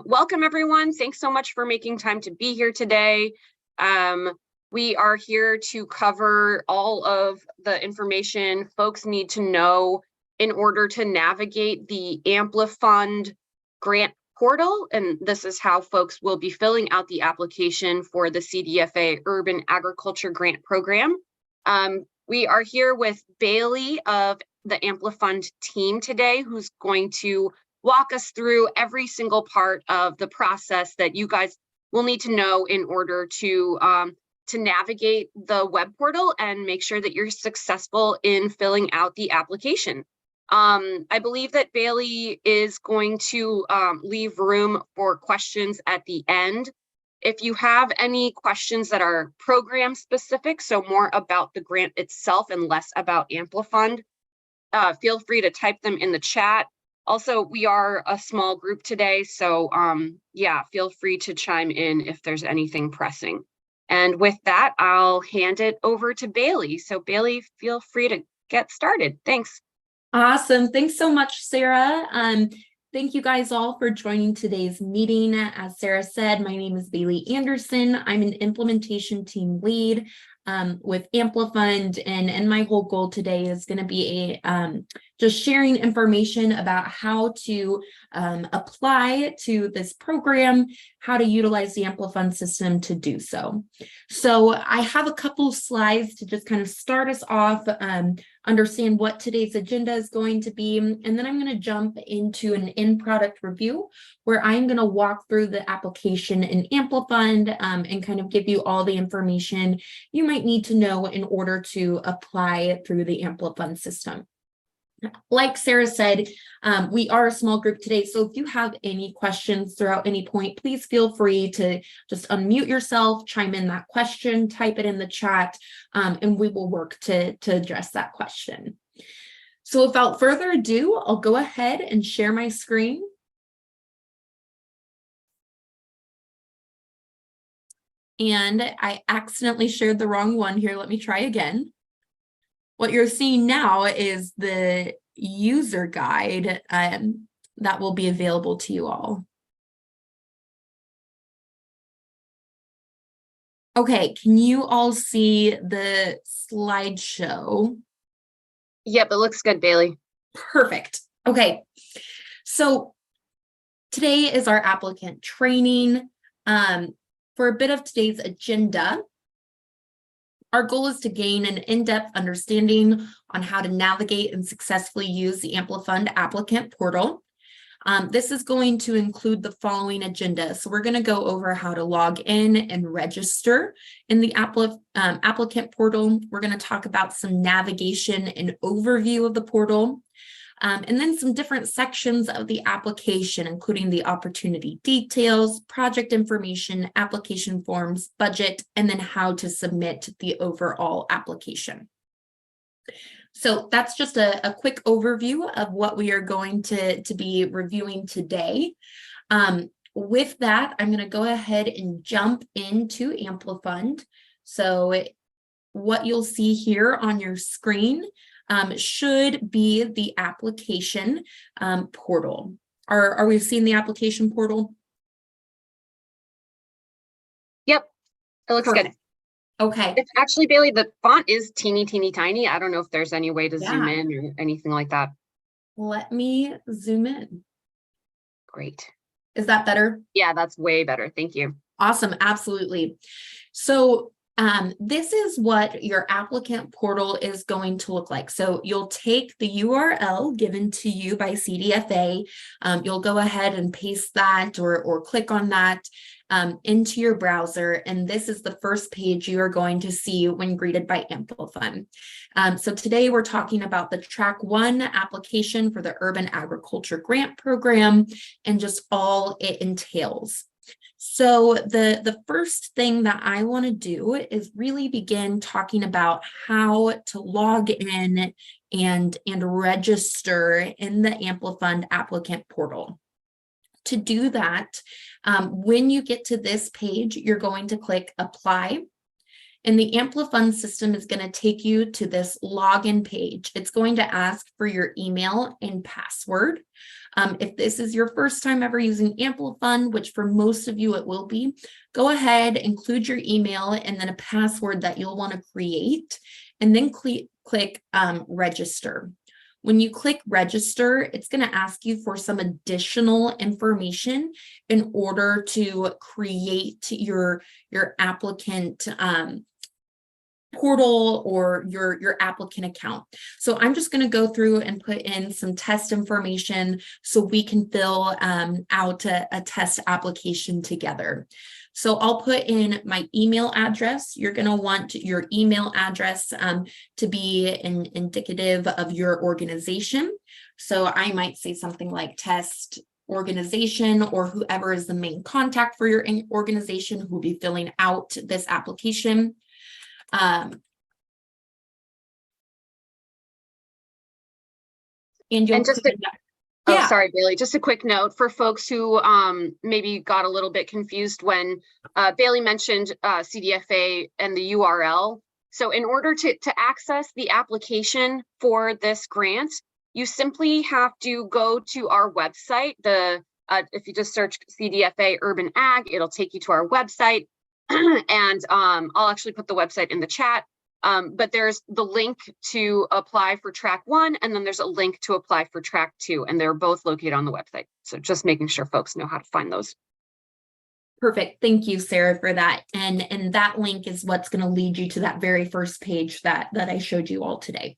Welcome everyone. Thanks so much for making time to be here today. We are here to cover all of the information folks need to know in order to navigate the AmpliFund grant portal. And this is how folks will be filling out the application for the CDFA Urban Agriculture Grant Program. We are here with Bailey of the AmpliFund team today, who's going to walk us through every single part of the process that you guys will need to know in order to navigate the web portal and make sure that you're successful in filling out the application. I believe that Bailey is going to leave room for questions at the end. If you have any questions that are program specific, so more about the grant itself and less about AmpliFund, feel free to type them in the chat. Also, we are a small group today, so yeah, feel free to chime in if there's anything pressing. And with that, I'll hand it over to Bailey. So Bailey, feel free to get started. Thanks. Awesome. Thanks so much, Sarah. Thank you guys all for joining today's meeting. As Sarah said, my name is Bailey Anderson. I'm an implementation team lead with AmpliFund, and my whole goal today is going to be just sharing information about how to apply to this program, how to utilize the AmpliFund system to do so. So I have a couple slides to just kind of start us off, understand what today's agenda is going to be, and then I'm going to jump into an in-product review where I'm going to walk through the application in AmpliFund and kind of give you all the information you might need to know in order to apply through the AmpliFund system. Like Sarah said, we are a small group today, so if you have any questions throughout any point, please feel free to just unmute yourself, chime in that question, type it in the chat, and we will work to address that question. So without further ado, I'll go ahead and share my screen. And I accidentally shared the wrong one here. Let me try again. What you're seeing now is the user guide that will be available to you all. Okay, can you all see the slideshow? Yep, it looks good, Bailey. Perfect. Okay, so today is our applicant training. For a bit of today's agenda, our goal is to gain an in-depth understanding on how to navigate and successfully use the AmpliFund applicant portal. This is going to include the following agenda. So we're going to go over how to log in and register in the applicant portal. We're going to talk about some navigation and overview of the portal. And then some different sections of the application, including the opportunity details, project information, application forms, budget, and then how to submit the overall application. So that's just a quick overview of what we are going to be reviewing today. With that, I'm going to go ahead and jump into AmpliFund. So what you'll see here on your screen should be the application portal. Are we seeing the application portal? Yep, it looks Perfect. good. Okay. It's actually, Bailey, the font is teeny tiny. I don't know if there's any way to zoom in or anything like that. Let me zoom in. Great. Is that better? Yeah, that's way better. Thank you. Awesome. Absolutely. So this is what your applicant portal is going to look like. So you'll take the URL given to you by CDFA. You'll go ahead and paste that or click on that into your browser. And this is the first page you are going to see when greeted by AmpliFund. So today we're talking about the Track 1 application for the Urban Agriculture Grant Program and just all it entails. So the first thing that I want to do is really begin talking about how to log in and register in the AmpliFund applicant portal. To do that, when you get to this page, you're going to click Apply. And the AmpliFund system is going to take you to this login page. It's going to ask for your email and password. If this is your first time ever using AmpliFund, which for most of you it will be, go ahead, include your email and then a password that you'll want to create, and then click register. When you click register, it's going to ask you for some additional information in order to create your applicant portal or your applicant account. So I'm just going to go through and put in some test information so we can fill out a test application together. So I'll put in my email address. You're going to want your email address to be indicative of your organization. So I might say something like test organization, or whoever is the main contact for your organization who will be filling out this application. And just oh, sorry, Bailey, just a quick note for folks who maybe got a little bit confused when Bailey mentioned CDFA and the URL. So in order to access the application for this grant, you simply have to go to our website. If you just search CDFA Urban Ag, it'll take you to our website. And I'll actually put the website in the chat, but there's the link to apply for track 1, and then there's a link to apply for track 2, and they're both located on the website. So just making sure folks know how to find those. Perfect. Thank you, Sarah, for that. And that link is what's going to lead you to that very first page that I showed you all today.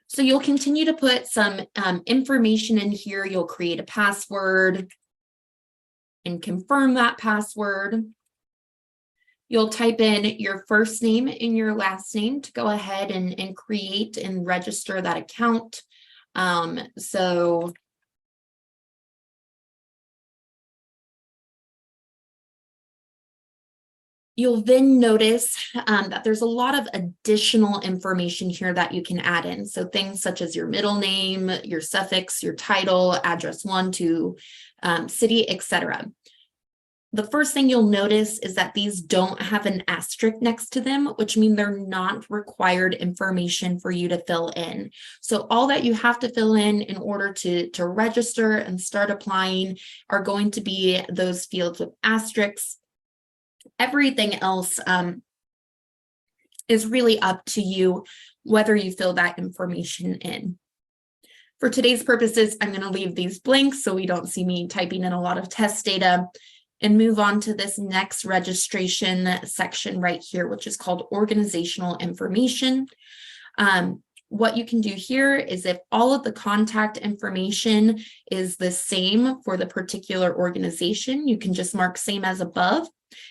So you'll continue to put some information in here. You'll create a password and confirm that password. You'll type in your first name and your last name to go ahead and create and register that account. So you'll then notice that there's a lot of additional information here that you can add in. So things such as your middle name, your suffix, your title, address 1 to city, etc. The first thing you'll notice is that these don't have an asterisk next to them, which means they're not required information for you to fill in. So all that you have to fill in order to register and start applying are going to be those fields with asterisks. Everything else is really up to you whether you fill that information in. For today's purposes, I'm going to leave these blanks so we don't see me typing in a lot of test data, and move on to this next registration section right here, which is called organizational information. What you can do here is if all of the contact information is the same for the particular organization, you can just mark same as above,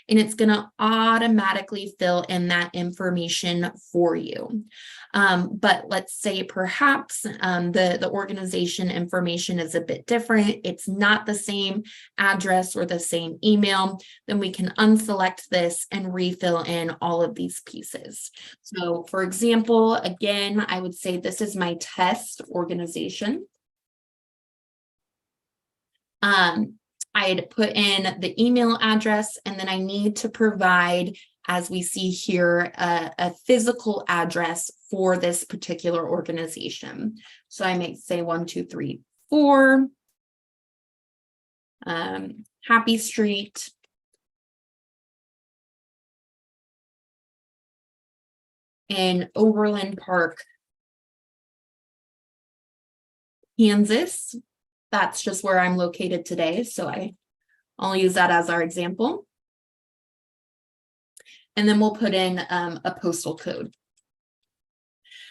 and it's going to automatically fill in that information for you. But let's say perhaps the organization information is a bit different. It's not the same address or the same email. Then we can unselect this and refill in all of these pieces. So for example, again, I would say this is my test organization. I'd put in the email address, and then I need to provide, as we see here, a physical address for this particular organization. So I might say 1234 Happy Street, in Overland Park, Kansas. That's just where I'm located today, so I'll use that as our example. And then we'll put in a postal code.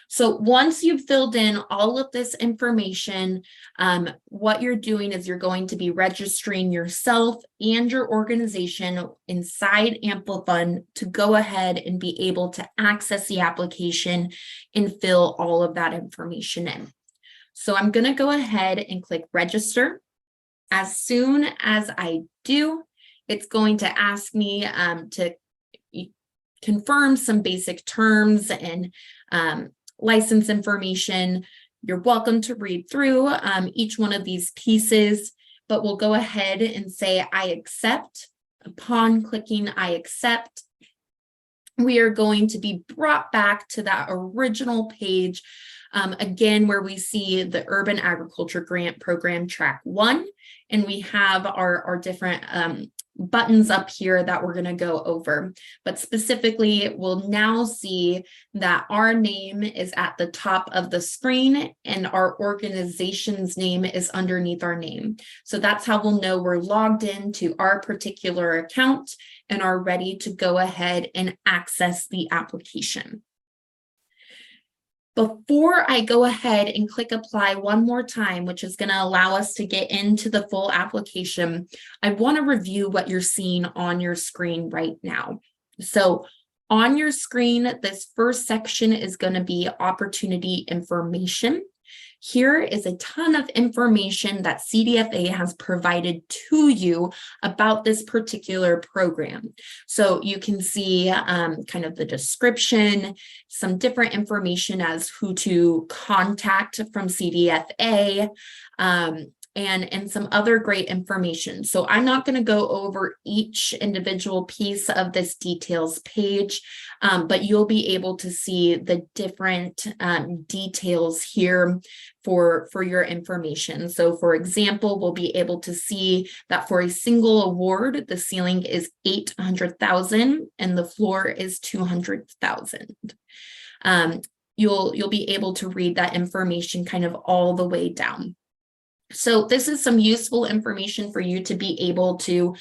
So once you've filled in all of this information, what you're doing is you're going to be registering yourself and your organization inside AmpliFund to go ahead and be able to access the application and fill all of that information in. So I'm going to go ahead and click register. As soon as I do, it's going to ask me to confirm some basic terms and license information. You're welcome to read through each one of these pieces, but we'll go ahead and say I accept. Upon clicking I accept, we are going to be brought back to that original page, again, where we see the Urban Agriculture Grant Program Track 1, and we have our different buttons up here that we're going to go over. But specifically, we'll now see that our name is at the top of the screen and our organization's name is underneath our name. So that's how we'll know we're logged into our particular account and are ready to go ahead and access the application. Before I go ahead and click apply one more time, which is going to allow us to get into the full application, I want to review what you're seeing on your screen right now. So on your screen, this first section is going to be opportunity information. Here is a ton of information that CDFA has provided to you about this particular program. So you can see kind of the description, some different information as who to contact from CDFA, and some other great information. So I'm not going to go over each individual piece of this details page, but you'll be able to see the different details here for your information. So for example, we'll be able to see that for a single award, the ceiling is $800,000 and the floor is $200,000. You'll be able to read that information kind of all the way down. So this is some useful information for you to be able to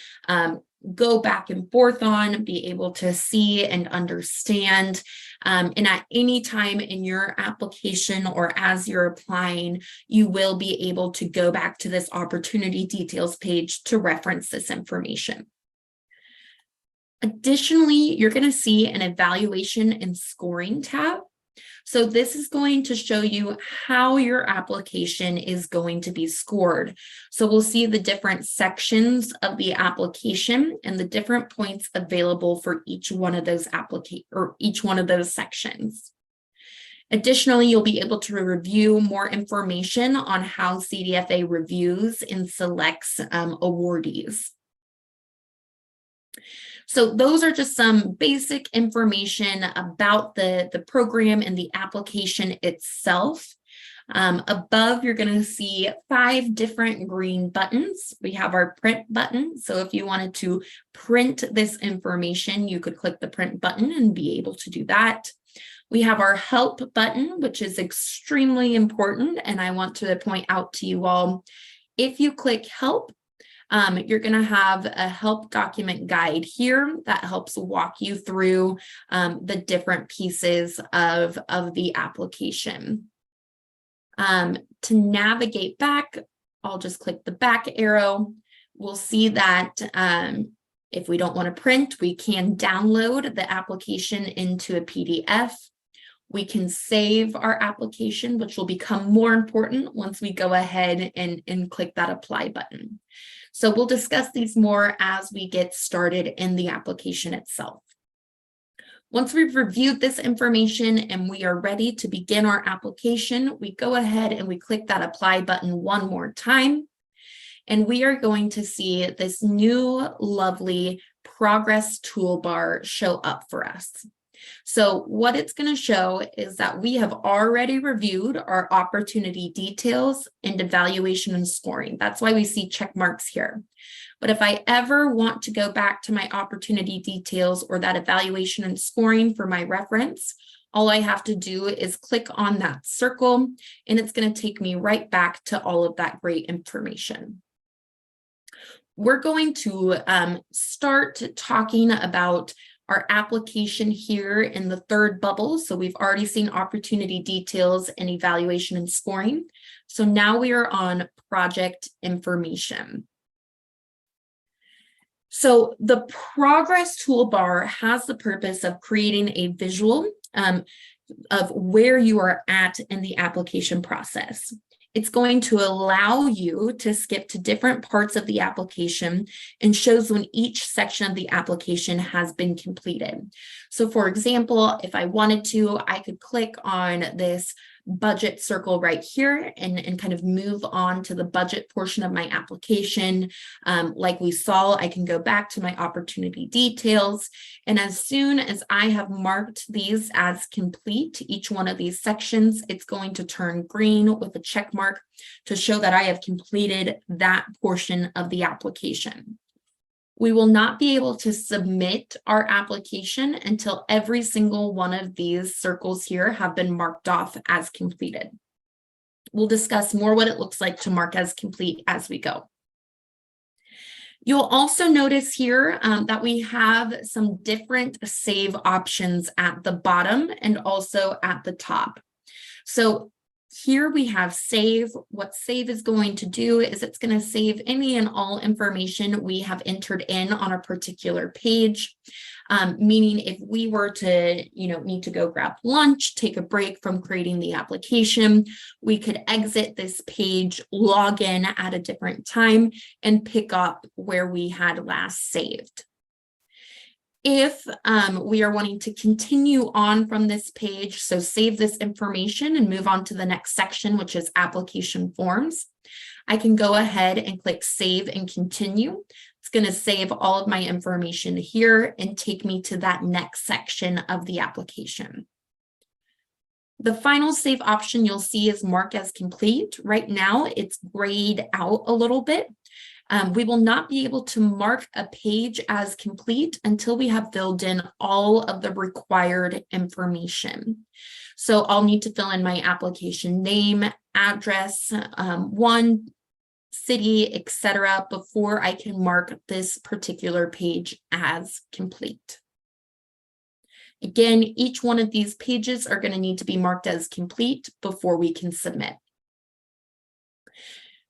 go back and forth on, be able to see and understand. And at any time in your application or as you're applying, you will be able to go back to this opportunity details page to reference this information. Additionally, you're going to see an evaluation and scoring tab. So this is going to show you how your application is going to be scored. So we'll see the different sections of the application and the different points available for each one of those sections. Additionally, you'll be able to review more information on how CDFA reviews and selects awardees. So those are just some basic information about the program and the application itself. Above, you're going to see 5 different green buttons. We have our print button. So if you wanted to print this information, you could click the print button and be able to do that. We have our help button, which is extremely important. And I want to point out to you all, if you click help, you're going to have a help document guide here that helps walk you through the different pieces of the application. To navigate back, I'll just click the back arrow. We'll see that if we don't want to print, we can download the application into a PDF. We can save our application, which will become more important once we go ahead and click that apply button. So we'll discuss these more as we get started in the application itself. Once we've reviewed this information and we are ready to begin our application, we go ahead and we click that apply button one more time. And we are going to see this new lovely progress toolbar show up for us. So what it's going to show is that we have already reviewed our opportunity details and evaluation and scoring. That's why we see check marks here. But if I ever want to go back to my opportunity details or that evaluation and scoring for my reference, all I have to do is click on that circle and it's going to take me right back to all of that great information. We're going to start talking about our application here in the third bubble. So we've already seen opportunity details and evaluation and scoring. So now we are on project information. So the progress toolbar has the purpose of creating a visual of where you are at in the application process. It's going to allow you to skip to different parts of the application and shows when each section of the application has been completed. So for example, if I wanted to, I could click on this budget circle right here and kind of move on to the budget portion of my application. Like we saw, I can go back to my opportunity details. And as soon as I have marked these as complete, each one of these sections, it's going to turn green with a check mark to show that I have completed that portion of the application. We will not be able to submit our application until every single one of these circles here have been marked off as completed. We'll discuss more what it looks like to mark as complete as we go. You'll also notice here that we have some different save options at the bottom and also at the top. So here we have save. What save is going to do is it's going to save any and all information we have entered in on a particular page. Meaning if we were to, need to go grab lunch, take a break from creating the application, we could exit this page, log in at a different time, and pick up where we had last saved. If we are wanting to continue on from this page, so save this information and move on to the next section, which is application forms, I can go ahead and click save and continue. It's going to save all of my information here and take me to that next section of the application. The final save option you'll see is mark as complete. Right now, it's grayed out a little bit. We will not be able to mark a page as complete until we have filled in all of the required information. So I'll need to fill in my application name, address, city, etc., before I can mark this particular page as complete. Again, each one of these pages are going to need to be marked as complete before we can submit.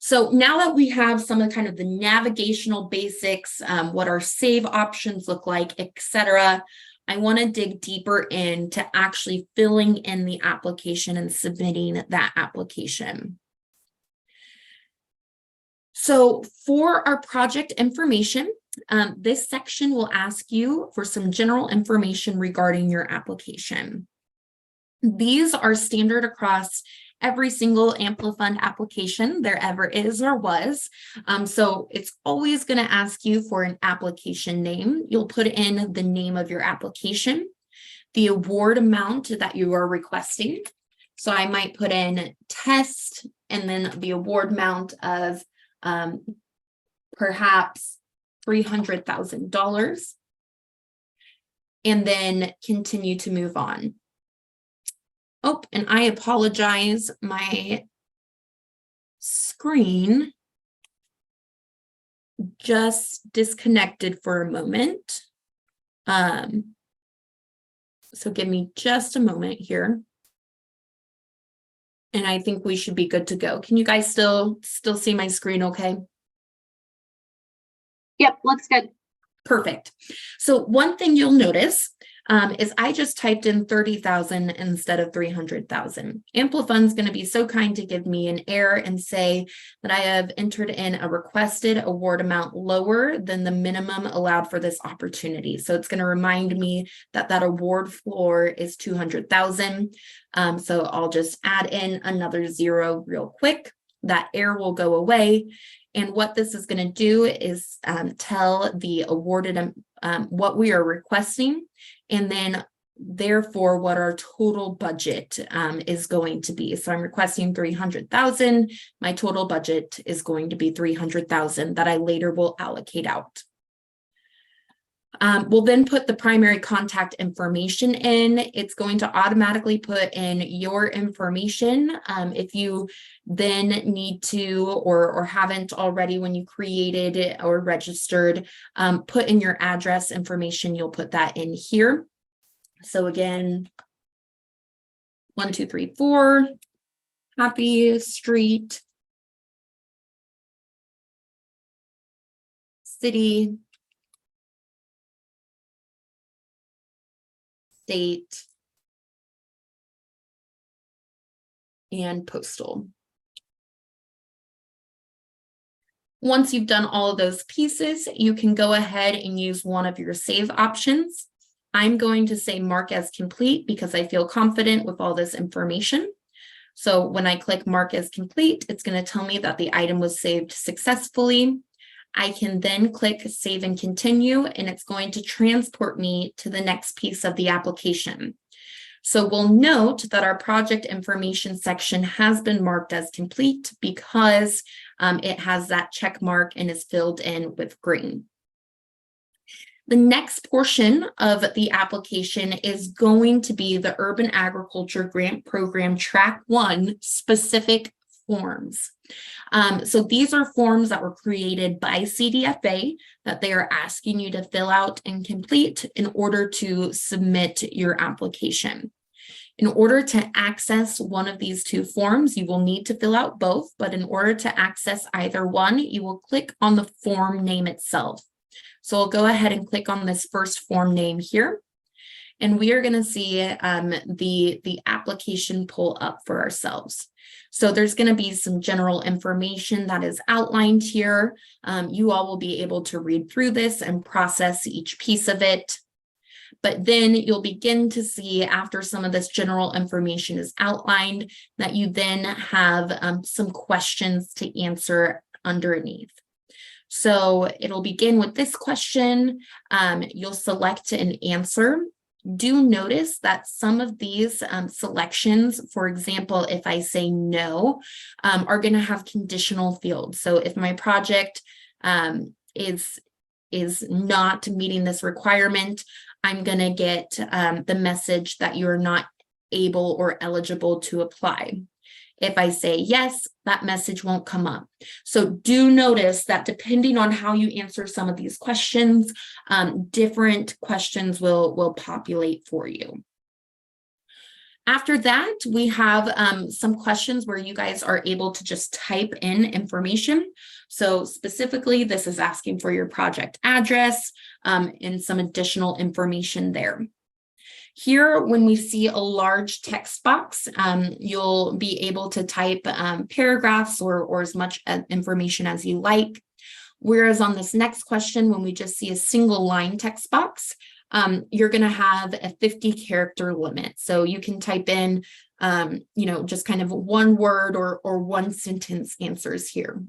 So now that we have some of the navigational basics, what our save options look like, etc., I want to dig deeper into actually filling in the application and submitting that application. So for our project information, this section will ask you for some general information regarding your application. These are standard across every single AmpliFund application there ever is or was. So it's always going to ask you for an application name. You'll put in the name of your application, the award amount that you are requesting. So I might put in test and then the award amount of perhaps $300,000, and then continue to move on. Oh, and I apologize, my screen just disconnected for a moment. So give me just a moment here. And I think we should be good to go. Can you guys still see my screen okay? Yep, looks good. Perfect. So one thing you'll notice is I just typed in 30,000 instead of 300,000. AmpliFund's going to be so kind to give me an error and say that I have entered in a requested award amount lower than the minimum allowed for this opportunity. So it's going to remind me that that award floor is 200,000. So I'll just add in another zero real quick. That error will go away. And what this is going to do is tell the awarded what we are requesting, and then therefore what our total budget is going to be. So I'm requesting 300,000. My total budget is going to be 300,000 that I later will allocate out. We'll then put the primary contact information in. It's going to automatically put in your information. If you then need to or haven't already when you created it or registered, put in your address information. You'll put that in here. So again, 1234 Happy Street, city, state, and postal. Once you've done all of those pieces, you can go ahead and use one of your save options. I'm going to say mark as complete because I feel confident with all this information. So when I click mark as complete, it's going to tell me that the item was saved successfully. I can then click save and continue, and it's going to transport me to the next piece of the application. So we'll note that our project information section has been marked as complete because it has that check mark and is filled in with green. The next portion of the application is going to be the Urban Agriculture Grant Program Track 1 specific forms. So these are forms that were created by CDFA that they are asking you to fill out and complete in order to submit your application. In order to access one of these two forms, you will need to fill out both, but in order to access either one, you will click on the form name itself. So I'll go ahead and click on this first form name here, and we are going to see the application pull up for ourselves. So there's going to be some general information that is outlined here. You all will be able to read through this and process each piece of it. But then you'll begin to see, after some of this general information is outlined, that you then have some questions to answer underneath. So it'll begin with this question. You'll select an answer. Do notice that some of these selections, for example, if I say no, are going to have conditional fields. So if my project is not meeting this requirement, I'm going to get the message that you're not able or eligible to apply. If I say yes, that message won't come up. So do notice that depending on how you answer some of these questions, different questions will populate for you. After that, we have some questions where you guys are able to just type in information. So specifically, this is asking for your project address and some additional information there. Here, when we see a large text box, you'll be able to type paragraphs or as much information as you like. Whereas on this next question, when we just see a single line text box, you're going to have a 50-character limit. So you can type in, just kind of one word or one sentence answers here.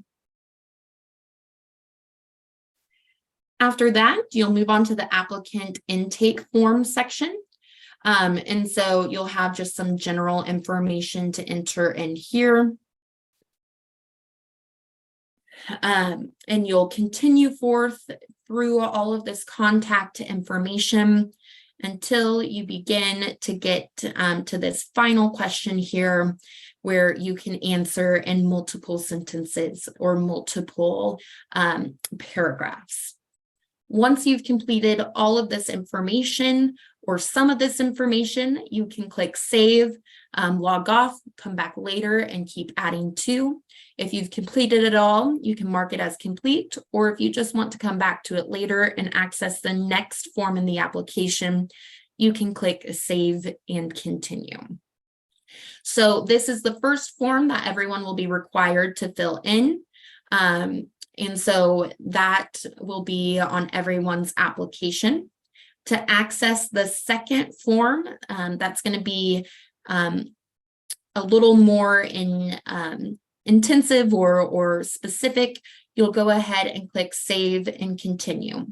After that, you'll move on to the applicant intake form section. And so you'll have just some general information to enter in here. And you'll continue forth through all of this contact information until you begin to get to this final question here, where you can answer in multiple sentences or multiple paragraphs. Once you've completed all of this information or some of this information, you can click save, log off, come back later and keep adding to. If you've completed it all, you can mark it as complete, or if you just want to come back to it later and access the next form in the application, you can click save and continue. So this is the first form that everyone will be required to fill in. And so that will be on everyone's application. To access the second form, that's going to be a little more intensive or specific, you'll go ahead and click save and continue.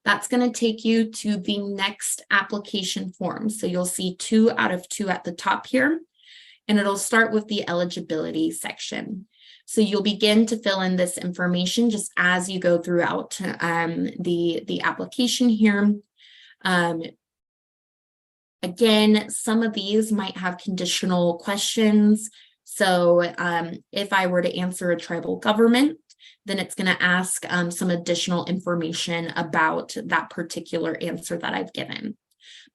That's going to take you to the next application form. So you'll see 2 out of 2 at the top here, and it'll start with the eligibility section. So you'll begin to fill in this information just as you go throughout the application here. Again, some of these might have conditional questions. So if I were to answer a tribal government, then it's going to ask some additional information about that particular answer that I've given.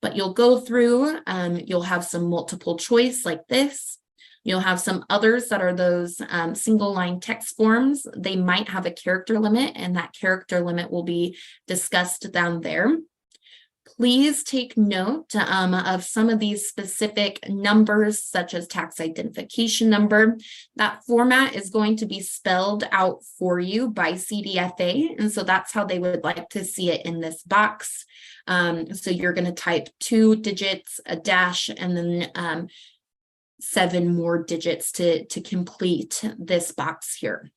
But you'll go through, you'll have some multiple choice like this. You'll have some others that are those single line text forms. They might have a character limit, and that character limit will be discussed down there. Please take note of some of these specific numbers, such as tax identification number. That format is going to be spelled out for you by CDFA, and so that's how they would like to see it in this box. So you're going to type 2 digits, a dash, and then 7 more digits to complete this box here.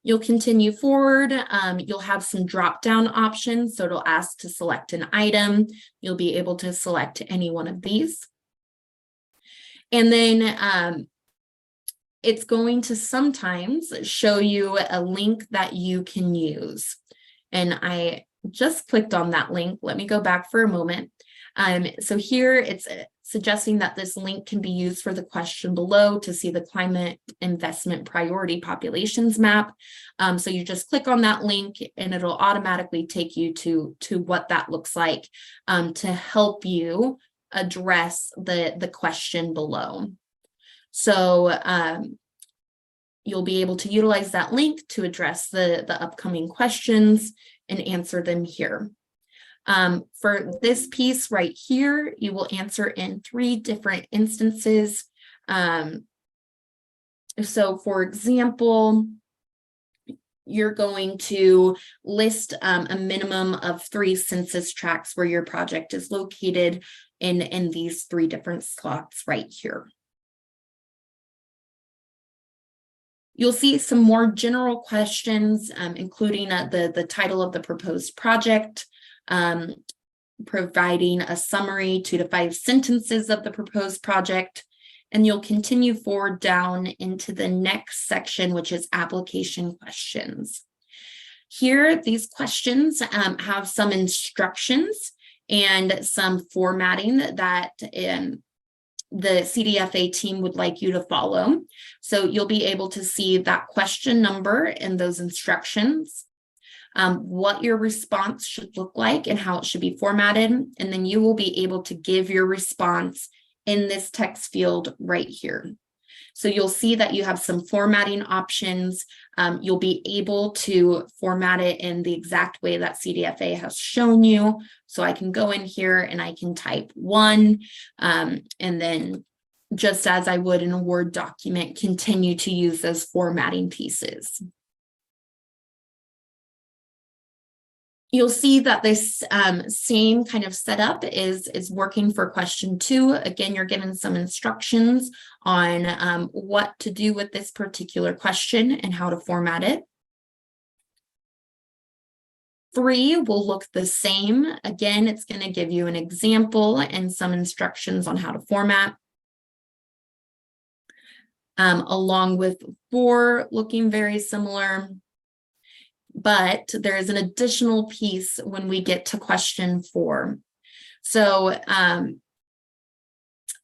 You'll continue forward. You'll have some drop-down options. So it'll ask to select an item. You'll be able to select any one of these. And then it's going to sometimes show you a link that you can use. And I just clicked on that link. Let me go back for a moment. So here it's suggesting that this link can be used for the question below to see the climate investment priority populations map. So you just click on that link and it'll automatically take you to what that looks like to help you address the question below. So you'll be able to utilize that link to address the upcoming questions and answer them here. For this piece right here, you will answer in 3 different instances. So for example, you're going to list a minimum of 3 census tracts where your project is located in these 3 different slots right here. You'll see some more general questions, including the title of the proposed project, providing a summary, 2 to 5 sentences of the proposed project, and you'll continue forward down into the next section, which is application questions. Here, these questions have some instructions and some formatting that the CDFA team would like you to follow. So you'll be able to see that question number and those instructions, what your response should look like and how it should be formatted. And then you will be able to give your response in this text field right here. So you'll see that you have some formatting options. You'll be able to format it in the exact way that CDFA has shown you. So I can go in here and I can type 1, and then just as I would in a Word document, continue to use those formatting pieces. You'll see that this same kind of setup is working for question 2. Again, you're given some instructions on what to do with this particular question and how to format it. 3 will look the same. Again, it's going to give you an example and some instructions on how to format. Along with 4 looking very similar. But there is an additional piece when we get to question 4. So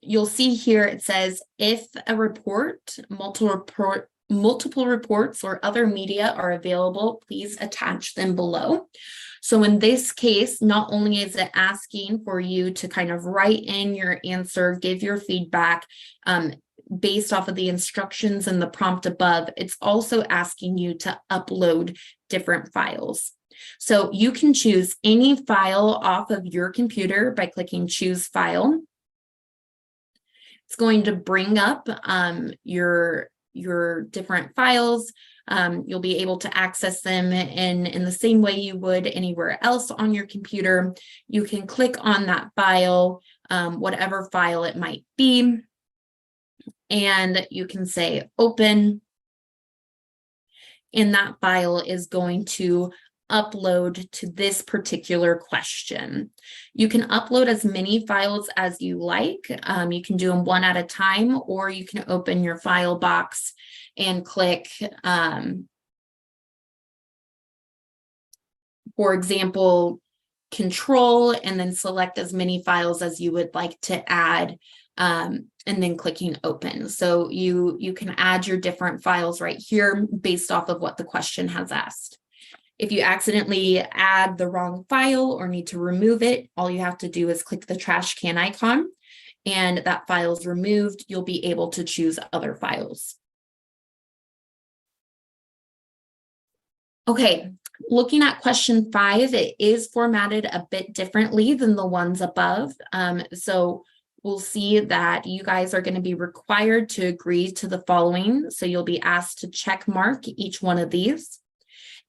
you'll see here it says, if a report, multiple reports or other media are available, please attach them below. So in this case, not only is it asking for you to kind of write in your answer, give your feedback, based off of the instructions and the prompt above, it's also asking you to upload different files. So you can choose any file off of your computer by clicking choose file. It's going to bring up your different files. You'll be able to access them in the same way you would anywhere else on your computer. You can click on that file, whatever file it might be, and you can say open, and that file is going to upload to this particular question. You can upload as many files as you like. You can do them one at a time, or you can open your file box and click, for example, control, and then select as many files as you would like to add, and then clicking open. So you can add your different files right here based off of what the question has asked. If you accidentally add the wrong file or need to remove it, all you have to do is click the trash can icon, and that file is removed. You'll be able to choose other files. Okay, looking at question 5, it is formatted a bit differently than the ones above. So we'll see that you guys are going to be required to agree to the following. So you'll be asked to check mark each one of these.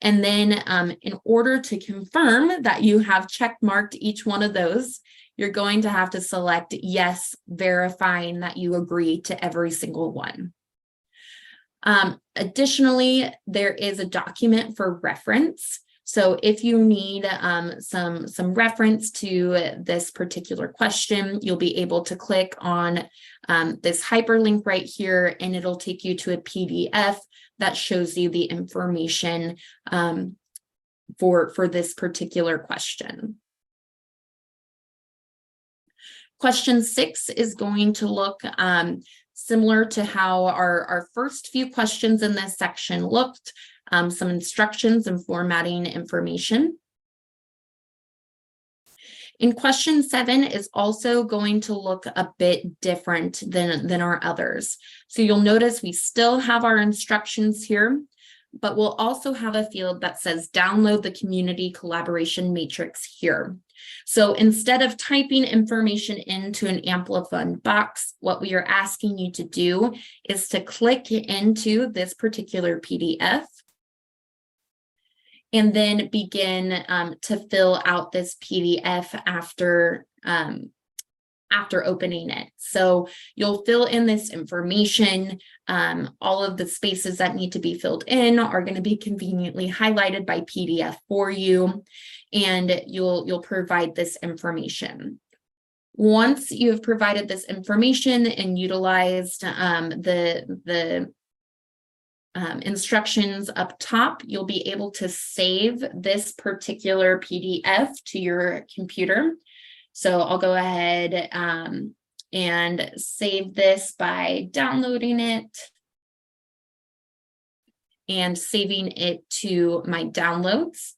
And then in order to confirm that you have check marked each one of those, you're going to have to select yes, verifying that you agree to every single one. Additionally, there is a document for reference. So if you need some reference to this particular question, you'll be able to click on this hyperlink right here, and it'll take you to a PDF that shows you the information for this particular question. Question 6 is going to look similar to how our first few questions in this section looked, some instructions and formatting information. In question 7 is also going to look a bit different than our others. So you'll notice we still have our instructions here, but we'll also have a field that says download the community collaboration matrix here. So instead of typing information into an AmpliFund box, what we are asking you to do is to click into this particular PDF and then begin to fill out this PDF after opening it. So you'll fill in this information. All of the spaces that need to be filled in are going to be conveniently highlighted by PDF for you, and you'll provide this information. Once you have provided this information and utilized the instructions up top, you'll be able to save this particular PDF to your computer. So I'll go ahead and save this by downloading it and saving it to my downloads.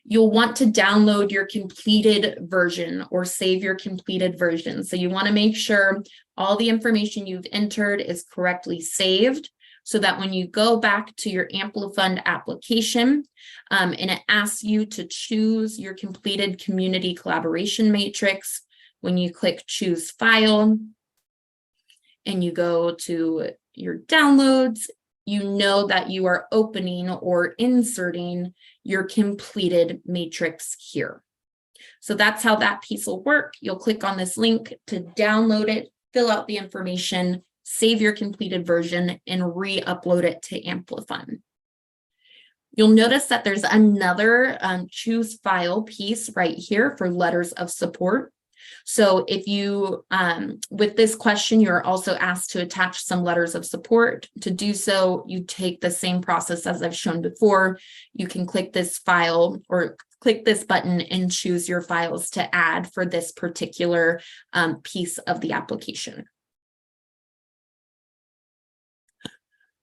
You'll want to download your completed version or save your completed version. So you want to make sure all the information you've entered is correctly saved, so that when you go back to your AmpliFund application and it asks you to choose your completed community collaboration matrix, when you click choose file and you go to your downloads, you know that you are opening or inserting your completed matrix here. So that's how that piece will work. You'll click on this link to download it, fill out the information, save your completed version, and re-upload it to AmpliFund. You'll notice that there's another choose file piece right here for letters of support. So if you, with this question, you're also asked to attach some letters of support. To do so, you take the same process as I've shown before. You can click this file or click this button and choose your files to add for this particular piece of the application.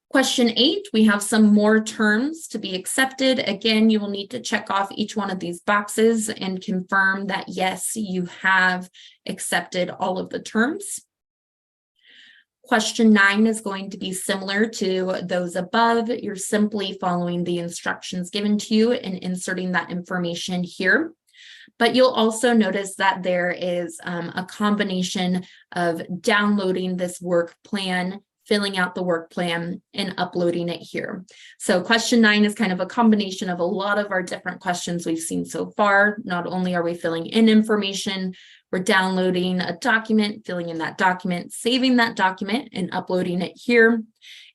Question 8, we have some more terms to be accepted. Again, you will need to check off each one of these boxes and confirm that, yes, you have accepted all of the terms. Question 9 is going to be similar to those above. You're simply following the instructions given to you and inserting that information here. But you'll also notice that there is a combination of downloading this work plan, filling out the work plan, and uploading it here. So question 9 is kind of a combination of a lot of our different questions we've seen so far. Not only are we filling in information, we're downloading a document, filling in that document, saving that document, and uploading it here.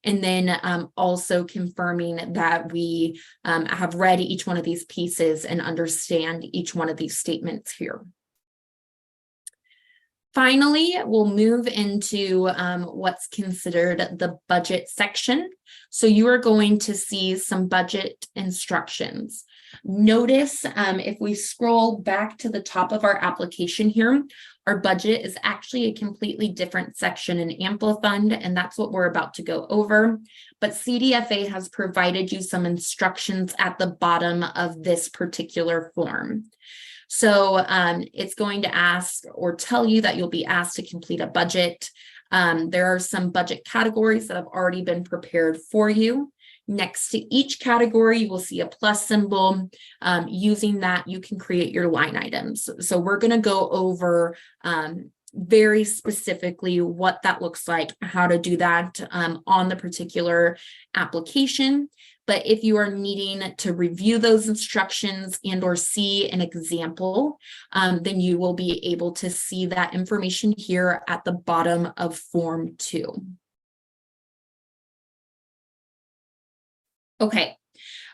And then also confirming that we have read each one of these pieces and understand each one of these statements here. Finally, we'll move into what's considered the budget section. So you are going to see some budget instructions. Notice if we scroll back to the top of our application here, our budget is actually a completely different section in AmpliFund, and that's what we're about to go over. But CDFA has provided you some instructions at the bottom of this particular form. So it's going to ask or tell you that you'll be asked to complete a budget. There are some budget categories that have already been prepared for you. Next to each category, you will see a plus symbol. Using that, you can create your line items. So we're going to go over very specifically what that looks like, how to do that on the particular application. But if you are needing to review those instructions and or see an example, then you will be able to see that information here at the bottom of Form 2. Okay,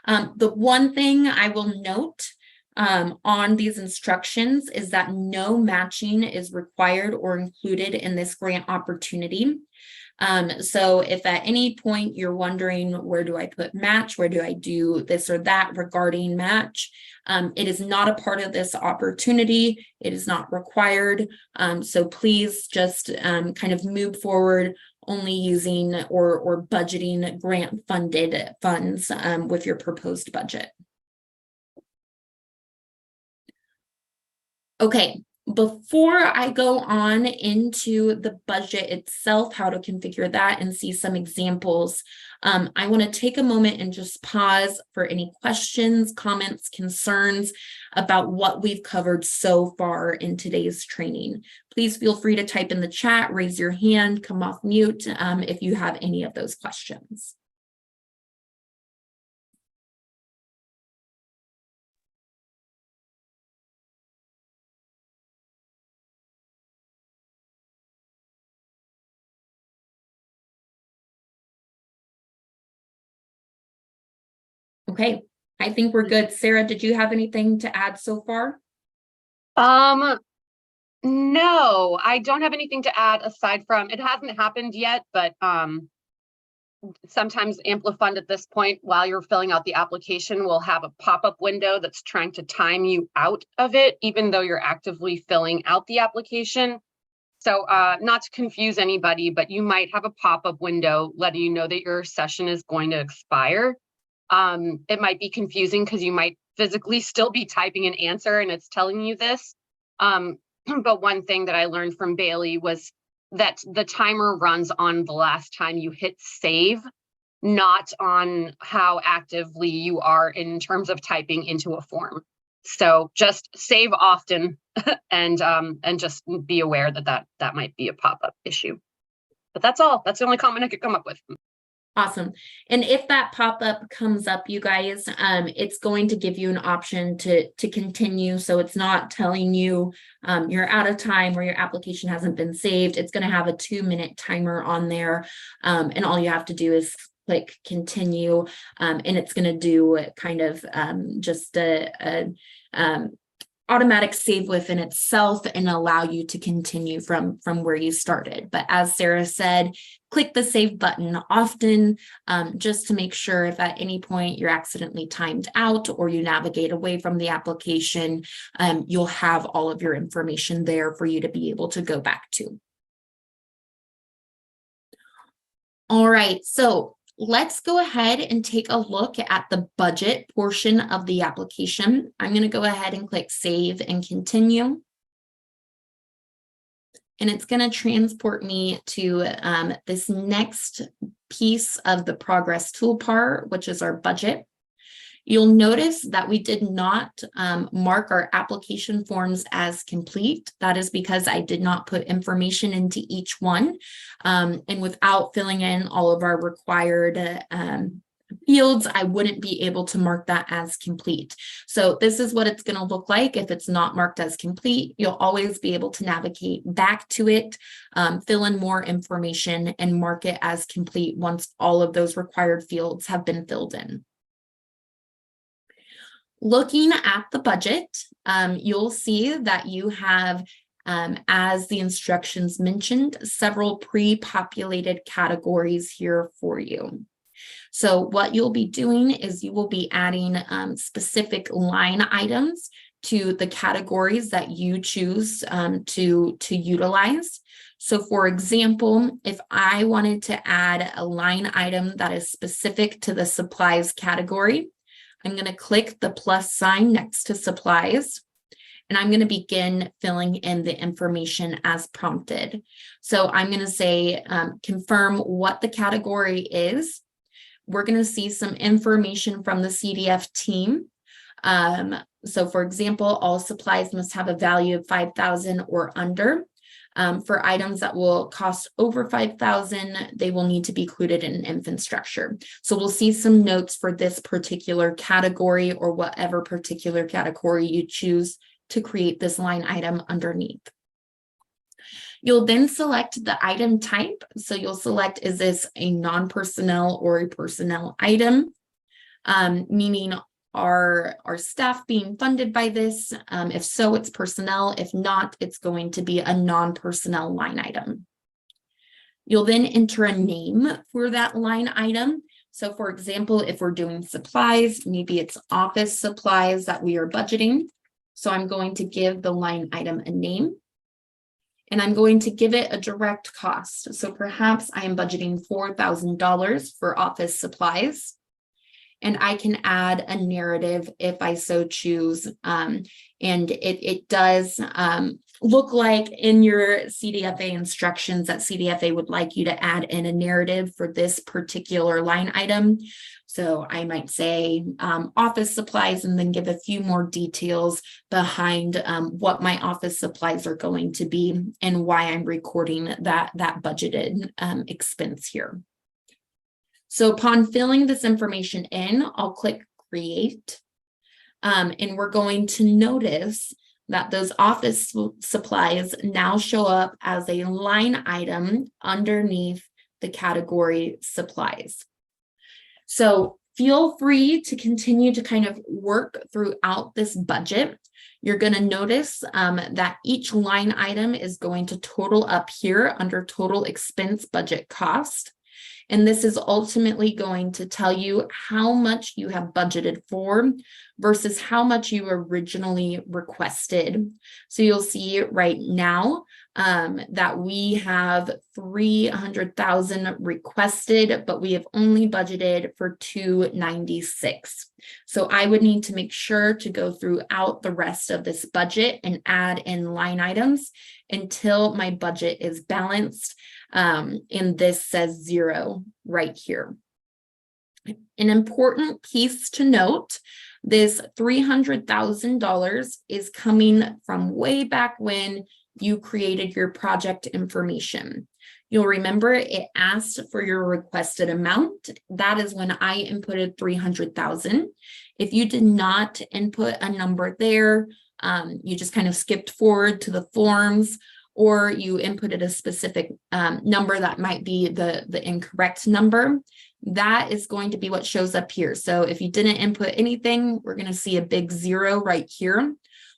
the one thing I will note on these instructions is that no matching is required or included in this grant opportunity. So if at any point you're wondering, where do I put match? Where do I do this or that regarding match? It is not a part of this opportunity. It is not required. So please just kind of move forward only using or budgeting grant funded funds with your proposed budget. Okay, before I go on into the budget itself, how to configure that and see some examples, I want to take a moment and just pause for any questions, comments, concerns about what we've covered so far in today's training. Please feel free to type in the chat, raise your hand, come off mute if you have any of those questions. Okay, I think we're good. Sarah, did you have anything to add so far? No, I don't have anything to add aside from, it hasn't happened yet, but sometimes AmpliFund at this point, while you're filling out the application, will have a pop-up window that's trying to time you out of it, even though you're actively filling out the application. So not to confuse anybody, but you might have a pop-up window letting you know that your session is going to expire. It might be confusing because you might physically still be typing an answer and it's telling you this. But one thing that I learned from Bailey was that the timer runs on the last time you hit save, not on how actively you are in terms of typing into a form. So just save often and just be aware that that might be a pop-up issue. But that's all. That's the only comment I could come up with. Awesome. And if that pop-up comes up, you guys, it's going to give you an option to continue. So it's not telling you you're out of time or your application hasn't been saved. It's going to have a 2-minute timer on there. And all you have to do is click continue. And it's going to do kind of just a automatic save within itself and allow you to continue from where you started. But as Sarah said, click the save button often just to make sure if at any point you're accidentally timed out or you navigate away from the application, you'll have all of your information there for you to be able to go back to. All right, so let's go ahead and take a look at the budget portion of the application. I'm going to go ahead and click save and continue. And it's going to transport me to this next piece of the progress toolbar, which is our budget. You'll notice that we did not mark our application forms as complete. That is because I did not put information into each one. And without filling in all of our required fields, I wouldn't be able to mark that as complete. So this is what it's going to look like if it's not marked as complete. You'll always be able to navigate back to it, fill in more information, and mark it as complete once all of those required fields have been filled in. Looking at the budget, you'll see that you have, as the instructions mentioned, several pre-populated categories here for you. So what you'll be doing is you will be adding specific line items to the categories that you choose to utilize. So for example, if I wanted to add a line item that is specific to the supplies category, I'm going to click the plus sign next to supplies, and I'm going to begin filling in the information as prompted. So I'm going to say, confirm what the category is. We're going to see some information from the CDF team. So for example, all supplies must have a value of 5,000 or under. For items that will cost over $5,000, they will need to be included in infrastructure. So we'll see some notes for this particular category or whatever particular category you choose to create this line item underneath. You'll then select the item type. So you'll select, is this a non-personnel or a personnel item? Meaning are staff being funded by this? If so, it's personnel. If not, it's going to be a non-personnel line item. You'll then enter a name for that line item. So for example, if we're doing supplies, maybe it's office supplies that we are budgeting. So I'm going to give the line item a name. And I'm going to give it a direct cost. So perhaps I am budgeting $4,000 for office supplies. And I can add a narrative if I so choose. And it does look like in your CDFA instructions that CDFA would like you to add in a narrative for this particular line item. So I might say office supplies and then give a few more details behind what my office supplies are going to be and why I'm recording that budgeted expense here. So upon filling this information in, I'll click create. And we're going to notice that those office supplies now show up as a line item underneath the category supplies. So feel free to continue to kind of work throughout this budget. You're going to notice that each line item is going to total up here under total expense budget cost. And this is ultimately going to tell you how much you have budgeted for versus how much you originally requested. So you'll see right now that we have 300,000 requested, but we have only budgeted for 296. So I would need to make sure to go throughout the rest of this budget and add in line items until my budget is balanced. And this says 0 right here. An important piece to note, this $300,000 is coming from way back when you created your project information. You'll remember it asked for your requested amount. That is when I inputted 300,000. If you did not input a number there, you just kind of skipped forward to the forms, or you inputted a specific number that might be the incorrect number, that is going to be what shows up here. So if you didn't input anything, we're going to see a big 0 right here.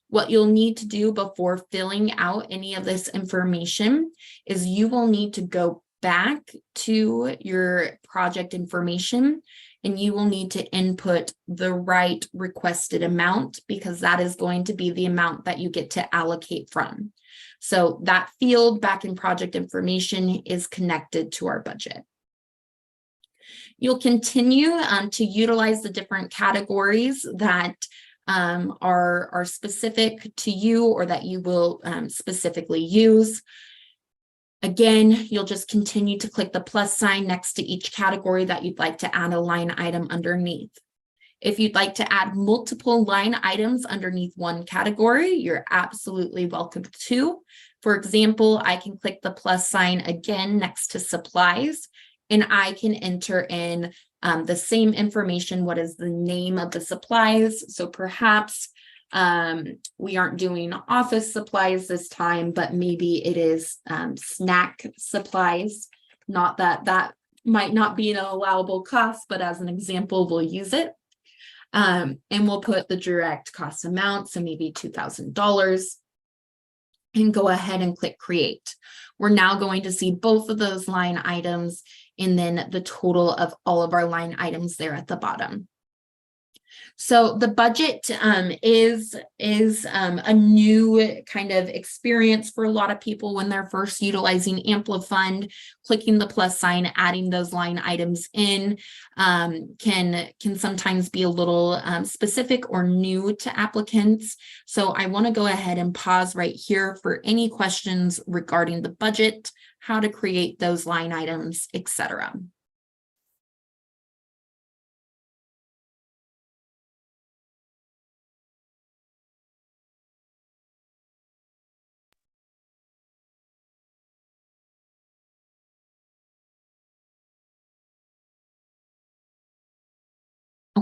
What you'll need to do before filling out any of this information is you will need to go back to your project information and you will need to input the right requested amount, because that is going to be the amount that you get to allocate from. So that field back in project information is connected to our budget. You'll continue to utilize the different categories that are specific to you or that you will specifically use. Again, you'll just continue to click the plus sign next to each category that you'd like to add a line item underneath. If you'd like to add multiple line items underneath one category, you're absolutely welcome to. For example, I can click the plus sign again next to supplies, and I can enter in the same information. What is the name of the supplies? So perhaps we aren't doing office supplies this time, but maybe it is snack supplies. Not that that might not be an allowable cost, but as an example, we'll use it. And we'll put the direct cost amount, so maybe $2,000, and go ahead and click create. We're now going to see both of those line items and then the total of all of our line items there at the bottom. So the budget is a new kind of experience for a lot of people when they're first utilizing AmpliFund. Clicking the plus sign, adding those line items in can sometimes be a little specific or new to applicants. So I want to go ahead and pause right here for any questions regarding the budget, how to create those line items, etc.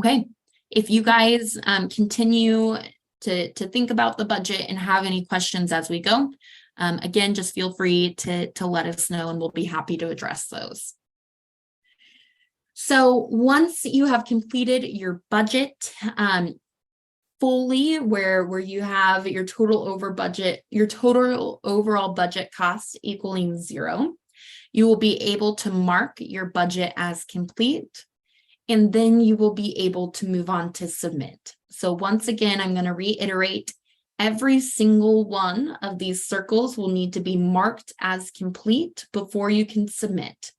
Okay, if you guys continue to think about the budget and have any questions as we go, again, just feel free to let us know and we'll be happy to address those. So once you have completed your budget fully, where you have your total overall budget cost equaling 0, you will be able to mark your budget as complete, and then you will be able to move on to submit. So once again, I'm going to reiterate, every single one of these circles will need to be marked as complete before you can submit.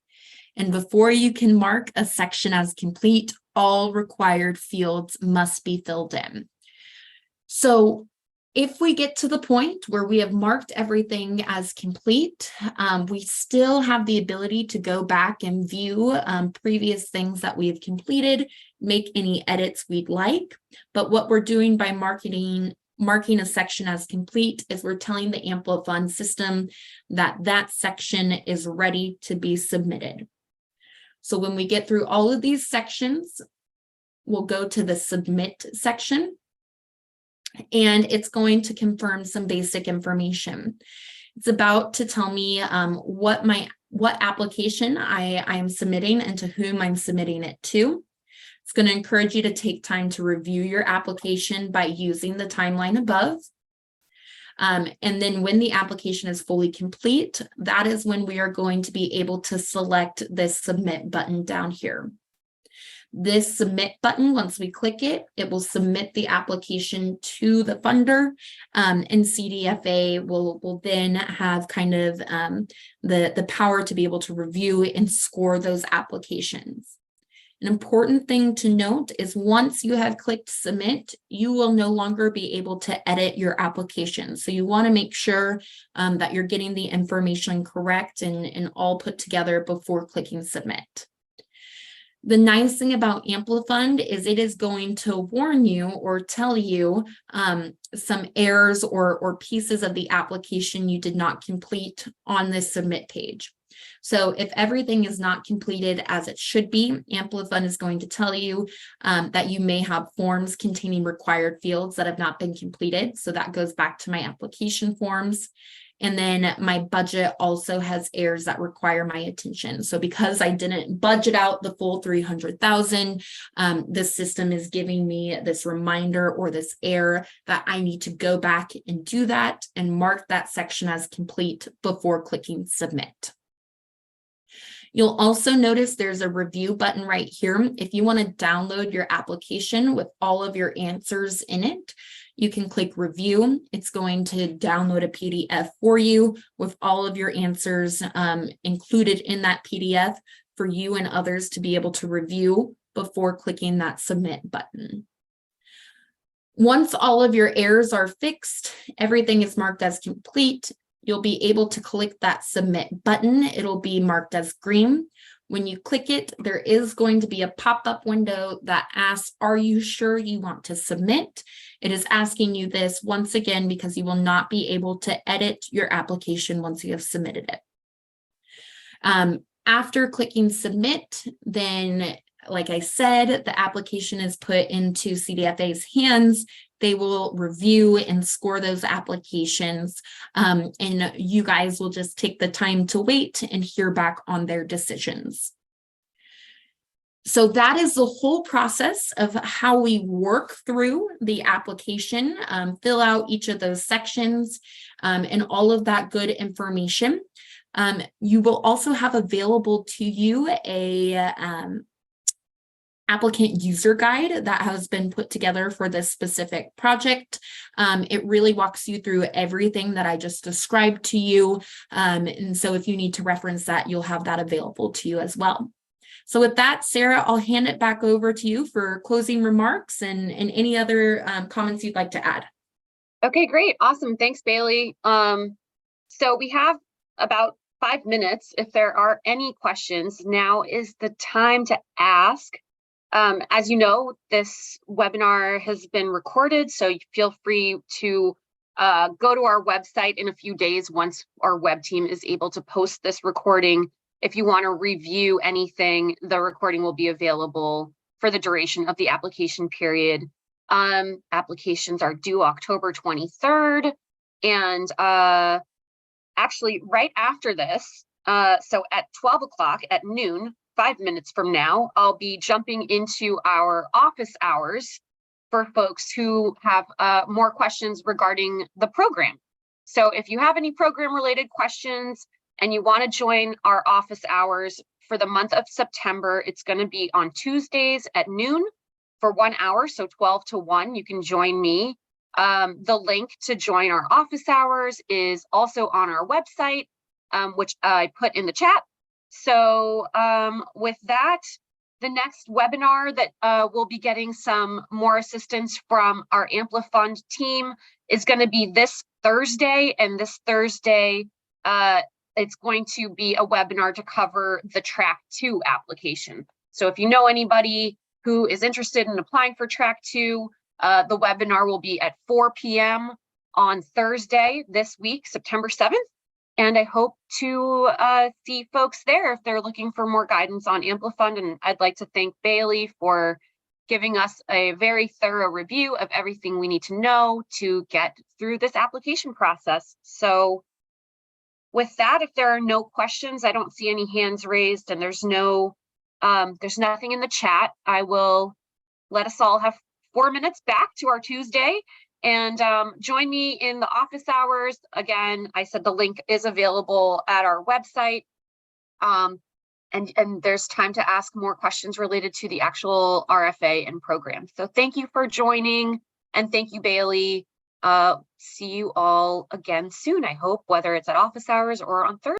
And before you can mark a section as complete, all required fields must be filled in. So if we get to the point where we have marked everything as complete, we still have the ability to go back and view previous things that we've completed, make any edits we'd like. But what we're doing by marking a section as complete is we're telling the AmpliFund system that that section is ready to be submitted. So when we get through all of these sections, we'll go to the submit section, and it's going to confirm some basic information. It's about to tell me what application I am submitting and to whom I'm submitting it to. It's going to encourage you to take time to review your application by using the timeline above. And then when the application is fully complete, that is when we are going to be able to select this submit button down here. This submit button, once we click it, it will submit the application to the funder, and CDFA will then have kind of the power to be able to review and score those applications. An important thing to note is once you have clicked submit, you will no longer be able to edit your application. So you want to make sure that you're getting the information correct and all put together before clicking submit. The nice thing about AmpliFund is it is going to warn you or tell you some errors or pieces of the application you did not complete on this submit page. So if everything is not completed as it should be, AmpliFund is going to tell you that you may have forms containing required fields that have not been completed. So that goes back to my application forms. And then my budget also has errors that require my attention. So because I didn't budget out the full 300,000, the system is giving me this reminder or this error that I need to go back and do that and mark that section as complete before clicking submit. You'll also notice there's a review button right here. If you want to download your application with all of your answers in it, you can click review. It's going to download a PDF for you with all of your answers included in that PDF for you and others to be able to review before clicking that submit button. Once all of your errors are fixed, everything is marked as complete, you'll be able to click that submit button. It'll be marked as green. When you click it, there is going to be a pop-up window that asks, are you sure you want to submit? It is asking you this once again because you will not be able to edit your application once you have submitted it. After clicking submit, then, like I said, the application is put into CDFA's hands. They will review and score those applications, and you guys will just take the time to wait and hear back on their decisions. So that is the whole process of how we work through the application, fill out each of those sections, and all of that good information. You will also have available to you a applicant user guide that has been put together for this specific project. It really walks you through everything that I just described to you. And so if you need to reference that, you'll have that available to you as well. So with that, Sarah, I'll hand it back over to you for closing remarks and any other comments you'd like to add. Okay, great. Awesome. Thanks, Bailey. So we have about 5 minutes. If there are any questions, now is the time to ask. As you know, this webinar has been recorded, so you feel free to go to our website in a few days once our web team is able to post this recording. If you want to review anything, the recording will be available for the duration of the application period. Applications are due October 23rd. And actually right after this, so at 12 o'clock at noon, 5 minutes from now, I'll be jumping into our office hours for folks who have more questions regarding the program. So if you have any program related questions and you want to join our office hours for the month of September, it's going to be on Tuesdays at noon for 1 hour. So 12 to 1, you can join me. The link to join our office hours is also on our website, which I put in the chat. So with that, the next webinar that we'll be getting some more assistance from our AmpliFund team is going to be this Thursday. And this Thursday, it's going to be a webinar to cover the Track 2 application. So if you know anybody who is interested in applying for Track 2, the webinar will be at 4 p.m. on Thursday this week, September 7th. And I hope to see folks there if they're looking for more guidance on AmpliFund. And I'd like to thank Bailey for giving us a very thorough review of everything we need to know to get through this application process. So with that, if there are no questions, I don't see any hands raised, and there's nothing in the chat. I will let us all have 4 minutes back to our Tuesday. And join me in the office hours. Again, I said the link is available at our website. And there's time to ask more questions related to the actual RFA and program. So thank you for joining, and thank you, Bailey. See you all again soon, I hope, whether it's at office hours or on Thursday.